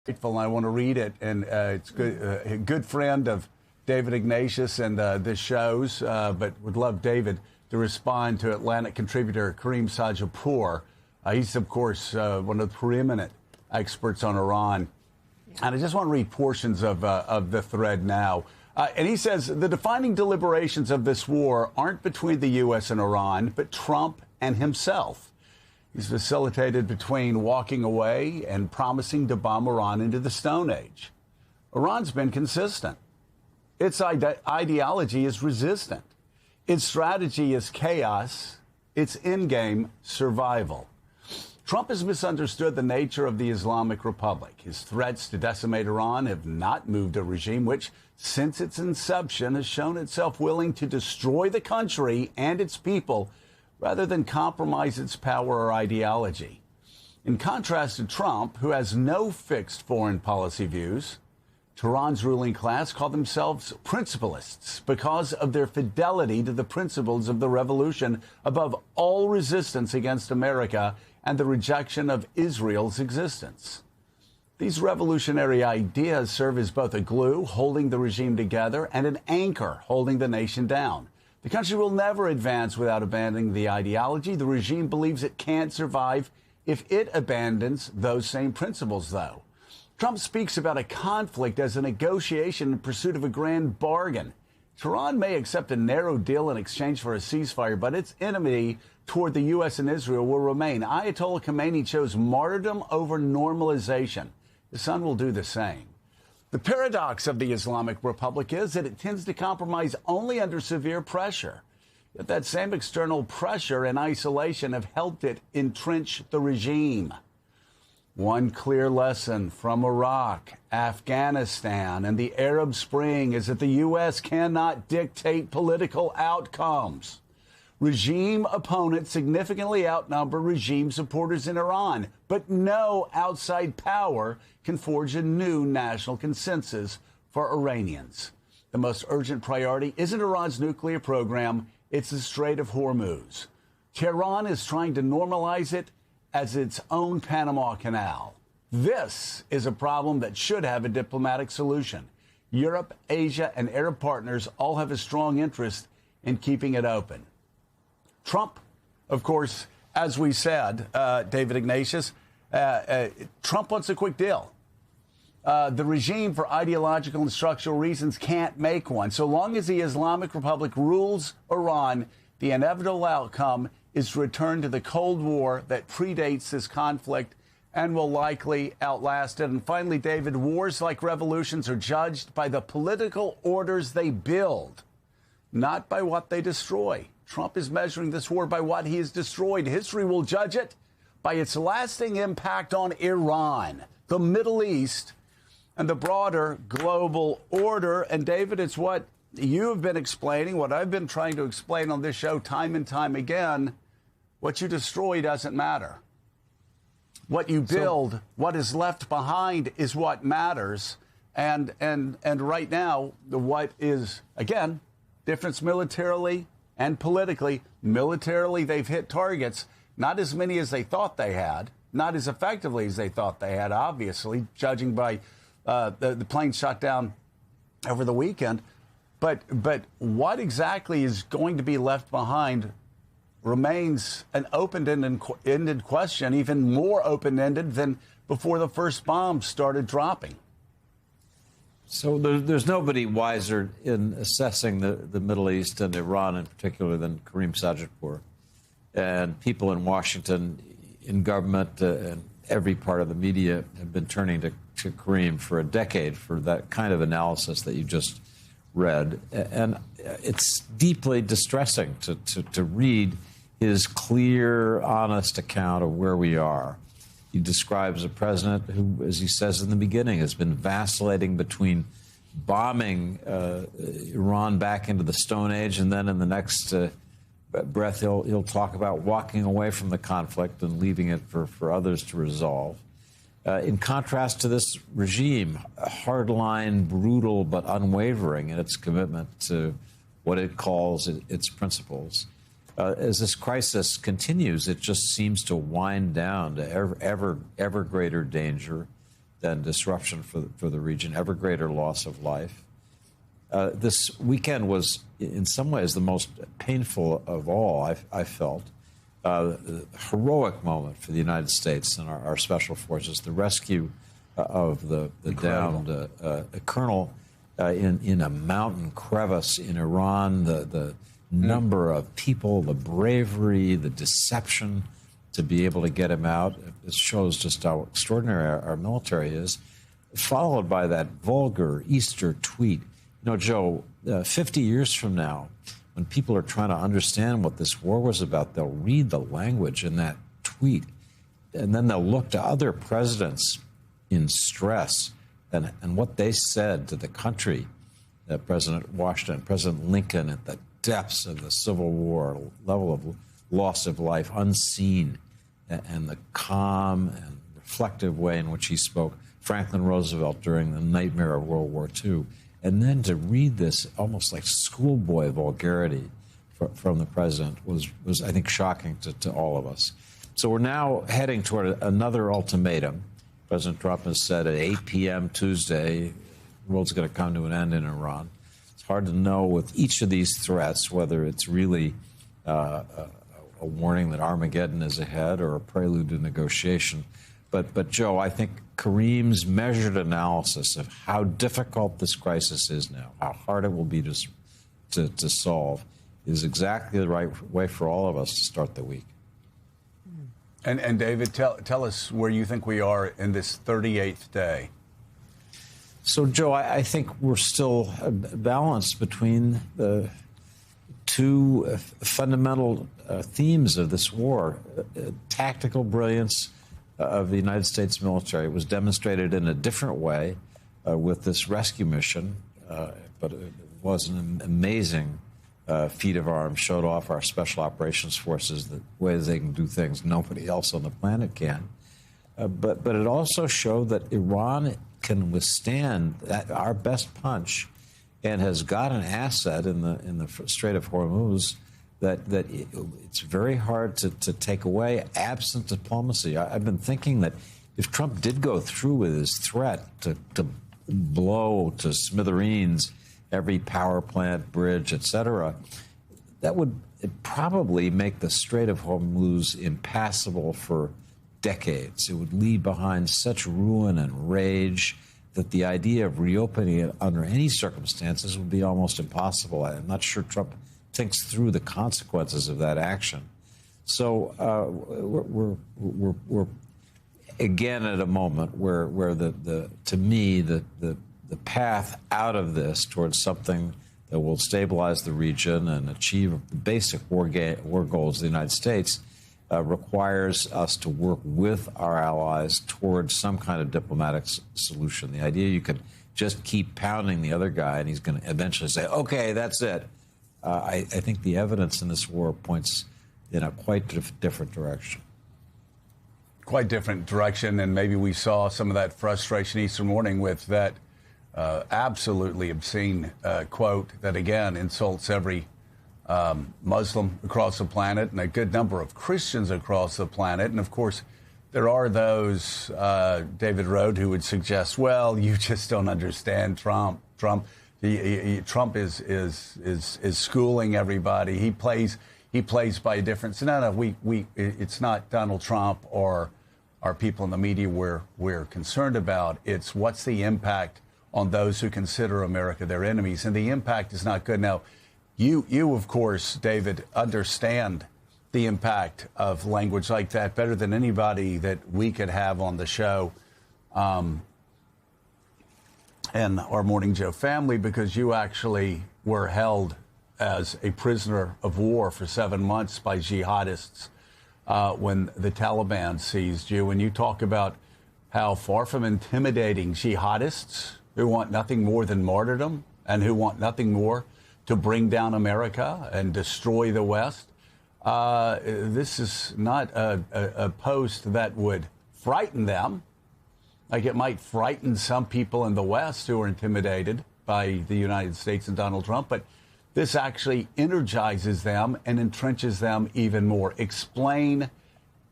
Grateful. I want to read it, and it's good. A good friend of David Ignatius and this show's, but would love David to respond to Atlantic contributor Kareem Sajjapour. He's, of course, one of the preeminent experts on Iran. And I just want to read portions of the thread now. And he says the defining deliberations of this war aren't between the U.S. and Iran, but Trump and himself. He's facilitated between walking away and promising to bomb Iran into the Stone Age. Iran's been consistent. Its ideology is resistant. Its strategy is chaos. Its endgame, survival. Trump has misunderstood the nature of the Islamic Republic. His threats to decimate Iran have not moved a regime which, since its inception, has shown itself willing to destroy the country and its people rather than compromise its power or ideology. In contrast to Trump, who has no fixed foreign policy views, Tehran's ruling class call themselves principalists because of their fidelity to the principles of the revolution above all resistance against America and the rejection of Israel's existence. These revolutionary ideas serve as both a glue holding the regime together and an anchor holding the nation down. The country will never advance without abandoning the ideology. The regime believes it can't survive if it abandons those same principles, though. Trump speaks about a conflict as a negotiation in pursuit of a grand bargain. Tehran may accept a narrow deal in exchange for a ceasefire, but its enmity toward the U.S. and Israel will remain. Ayatollah Khamenei chose martyrdom over normalization. His son will do the same. The paradox of the Islamic Republic is that it tends to compromise only under severe pressure. Yet that same external pressure and isolation have helped it entrench the regime. One clear lesson from Iraq, Afghanistan, and the Arab Spring is that the U.S. cannot dictate political outcomes. Regime opponents significantly outnumber regime supporters in Iran, but no outside power can forge a new national consensus for Iranians. The most urgent priority isn't Iran's nuclear program, it's the Strait of Hormuz. Tehran is trying to normalize it as its own Panama Canal. This is a problem that should have a diplomatic solution. Europe, Asia, and Arab partners all have a strong interest in keeping it open. Trump, of course, as we said, David Ignatius, Trump wants a quick deal. The regime, for ideological and structural reasons, can't make one. So long as the Islamic Republic rules Iran, the inevitable outcome is to return to the Cold War that predates this conflict and will likely outlast it. And finally, David, wars like revolutions are judged by the political orders they build, not by what they destroy. Trump is measuring this war by what he has destroyed. History will judge it by its lasting impact on Iran, the Middle East, and the broader global order. And, David, it's what you have been explaining, what I've been trying to explain on this show time and time again. What you destroy doesn't matter. What you build, what is left behind is what matters. And right now, what is, again, difference militarily and politically. Militarily, they've hit targets, not as many as they thought they had, not as effectively as they thought they had, obviously, judging by the plane shot down over the weekend. But what exactly is going to be left behind remains an open-ended question, even more open-ended than before the first bombs started dropping. So there's nobody wiser in assessing the Middle East and Iran in particular than Kareem Sajjapour. And people in Washington, in government, and every part of the media have been turning to Kareem for a decade for that kind of analysis that you just read. And it's deeply distressing to read his clear, honest account of where we are. He describes a president who, as he says in the beginning, has been vacillating between bombing Iran back into the Stone Age, and then in the next breath he'll talk about walking away from the conflict and leaving it for others to resolve. In contrast to this regime, hardline, brutal, but unwavering in its commitment to what it calls its principles. As this crisis continues, it just seems to wind down to ever greater danger. and disruption for the region, ever greater loss of life. This weekend was, in some ways, the most painful of all, I felt. The heroic moment for the United States and our special forces, the rescue of the downed colonel in a mountain crevice in Iran, the number of people, the bravery, the deception to be able to get him out. It shows just how extraordinary our military is, followed by that vulgar Easter tweet. You know, Joe, 50 years from now, when people are trying to understand what this war was about, they'll read the language in that tweet, and then they'll look to other presidents in stress and what they said to the country. President Washington, President Lincoln, at the depths of the Civil War, level of loss of life unseen, and the calm and reflective way in which he spoke. Franklin Roosevelt during the nightmare of World War II. And then to read this almost like schoolboy vulgarity from the president was I think, shocking to all of us. So we're now heading toward another ultimatum. President Trump has said at 8 p.m. Tuesday, the world's going to come to an end in Iran. It's hard to know with each of these threats whether it's really a warning that Armageddon is ahead or a prelude to negotiation. But Joe, I think Kareem's measured analysis of how difficult this crisis is now, how hard it will be to solve, is exactly the right way for all of us to start the week. And David, tell us where you think we are in this 38th day. So, Joe, I think we're still balanced between the two fundamental themes of this war. Tactical brilliance of the United States military was demonstrated in a different way with this rescue mission, but it was an amazing feat of arms, showed off our special operations forces the ways they can do things nobody else on the planet can. But it also showed that Iran can withstand our best punch, and has got an asset in the Strait of Hormuz that it's very hard to take away absent diplomacy. I've been thinking that if Trump did go through with his threat to blow to smithereens every power plant, bridge, etc., that would probably make the Strait of Hormuz impassable for decades. It would leave behind such ruin and rage that the idea of reopening it under any circumstances would be almost impossible. I'm not sure Trump thinks through the consequences of that action. So we're again at a moment where to me the path out of this towards something that will stabilize the region and achieve the basic war goals of the United States requires us to work with our allies towards some kind of diplomatic solution. The idea you can just keep pounding the other guy and he's going to eventually say, okay, that's it. I think the evidence in this war points in a quite different direction. Quite different direction, and maybe we saw some of that frustration Easter morning with that absolutely obscene quote that, again, insults every Muslim across the planet and a good number of Christians across the planet. And, of course, there are those, David Rode, who would suggest, well, you just don't understand Trump. Trump is schooling everybody. He plays by a difference. No, it's not Donald Trump or our people in the media we're concerned about. It's what's the impact on those who consider America their enemies, and the impact is not good. Now, you of course, David, understand the impact of language like that better than anybody that we could have on the show. And our Morning Joe family, because you actually were held as a prisoner of war for 7 months by jihadists when the Taliban seized you. And you talk about how far from intimidating jihadists who want nothing more than martyrdom and who want nothing more to bring down America and destroy the West. This is not a post that would frighten them. Like it might frighten some people in the West who are intimidated by the United States and Donald Trump, but this actually energizes them and entrenches them even more. Explain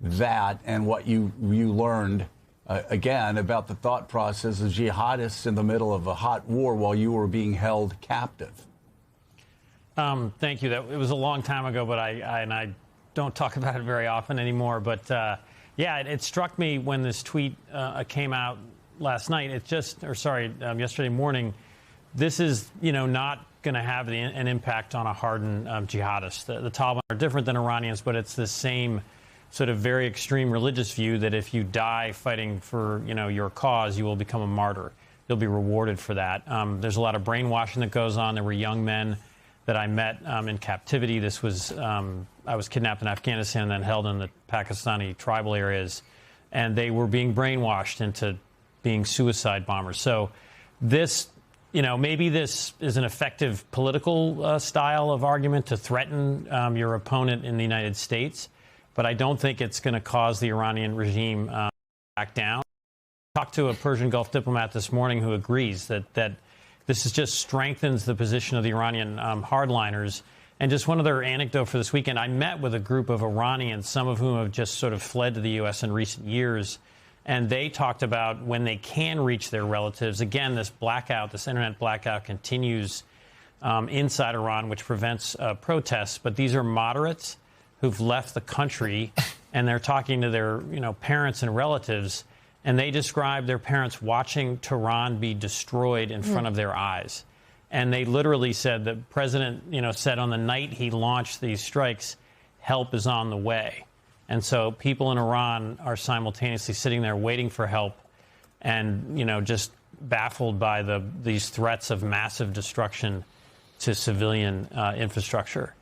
that and what you learned again, about the thought process of jihadists in the middle of a hot war while you were being held captive. Thank you. It was a long time ago, but I don't talk about it very often anymore. But yeah, it struck me when this tweet came out last night. Yesterday morning. This is, not going to have an impact on a hardened jihadist. The Taliban are different than Iranians, but it's the same sort of very extreme religious view that if you die fighting for, your cause, you will become a martyr. You'll be rewarded for that. There's a lot of brainwashing that goes on. There were young men that I met in captivity. This was, I was kidnapped in Afghanistan and then held in the Pakistani tribal areas, and they were being brainwashed into being suicide bombers. So this, maybe this is an effective political style of argument to threaten your opponent in the United States, but I don't think it's going to cause the Iranian regime to back down. I talked to a Persian Gulf diplomat this morning who agrees that this just strengthens the position of the Iranian hardliners. And just one other anecdote for this weekend, I met with a group of Iranians, some of whom have just sort of fled to the U.S. in recent years, and they talked about when they can reach their relatives. Again, this internet blackout continues inside Iran, which prevents protests. But these are moderates who've left the country, and they're talking to their parents and relatives, and they describe their parents watching Tehran be destroyed in front of their eyes. And they literally said the president, said on the night he launched these strikes, help is on the way. And so people in Iran are simultaneously sitting there waiting for help and, just baffled by these threats of massive destruction to civilian infrastructure.